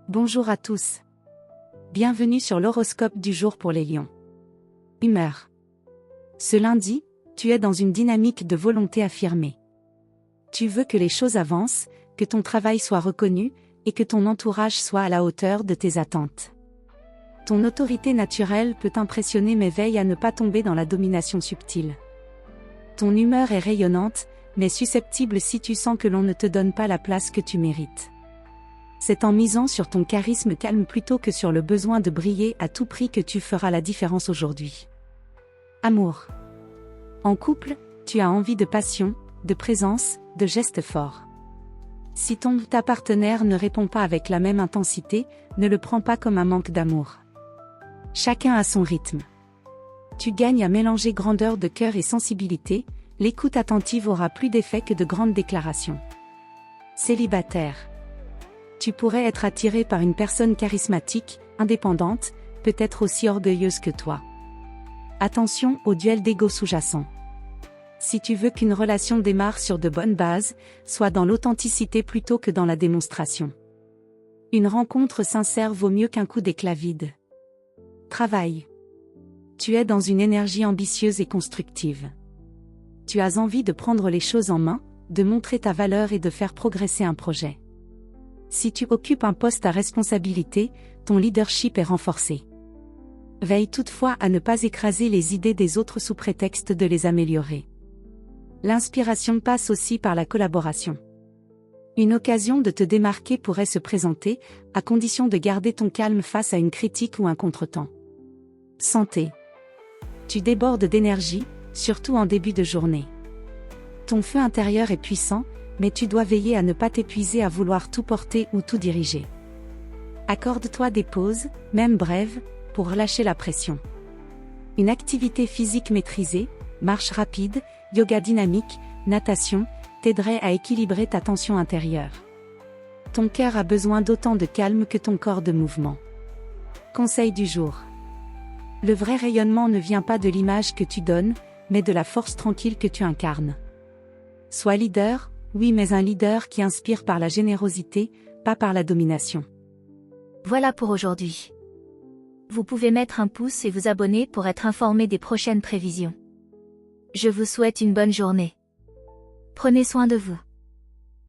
Bonjour à tous. Bienvenue sur l'horoscope du jour pour les lions. Humeur. Ce lundi, tu es dans une dynamique de volonté affirmée. Tu veux que les choses avancent, que ton travail soit reconnu, et que ton entourage soit à la hauteur de tes attentes. Ton autorité naturelle peut t'impressionner mais veille à ne pas tomber dans la domination subtile. Ton humeur est rayonnante, mais susceptible si tu sens que l'on ne te donne pas la place que tu mérites. C'est en misant sur ton charisme calme plutôt que sur le besoin de briller à tout prix que tu feras la différence aujourd'hui. Amour. En couple, tu as envie de passion, de présence, de gestes forts. Si ta partenaire ne répond pas avec la même intensité, ne le prends pas comme un manque d'amour. Chacun a son rythme. Tu gagnes à mélanger grandeur de cœur et sensibilité, l'écoute attentive aura plus d'effet que de grandes déclarations. Célibataire. Tu pourrais être attiré par une personne charismatique, indépendante, peut-être aussi orgueilleuse que toi. Attention au duel d'ego sous-jacent. Si tu veux qu'une relation démarre sur de bonnes bases, sois dans l'authenticité plutôt que dans la démonstration. Une rencontre sincère vaut mieux qu'un coup d'éclat vide. Travail. Tu es dans une énergie ambitieuse et constructive. Tu as envie de prendre les choses en main, de montrer ta valeur et de faire progresser un projet. Si tu occupes un poste à responsabilité, ton leadership est renforcé. Veille toutefois à ne pas écraser les idées des autres sous prétexte de les améliorer. L'inspiration passe aussi par la collaboration. Une occasion de te démarquer pourrait se présenter, à condition de garder ton calme face à une critique ou un contretemps. Santé. Tu débordes d'énergie, surtout en début de journée. Ton feu intérieur est puissant, mais tu dois veiller à ne pas t'épuiser à vouloir tout porter ou tout diriger. Accorde-toi des pauses, même brèves, pour relâcher la pression. Une activité physique maîtrisée, marche rapide, yoga dynamique, natation, t'aiderait à équilibrer ta tension intérieure. Ton cœur a besoin d'autant de calme que ton corps de mouvement. Conseil du jour. Le vrai rayonnement ne vient pas de l'image que tu donnes, mais de la force tranquille que tu incarnes. Sois leader, oui, mais un leader qui inspire par la générosité, pas par la domination. Voilà pour aujourd'hui. Vous pouvez mettre un pouce et vous abonner pour être informé des prochaines prévisions. Je vous souhaite une bonne journée. Prenez soin de vous.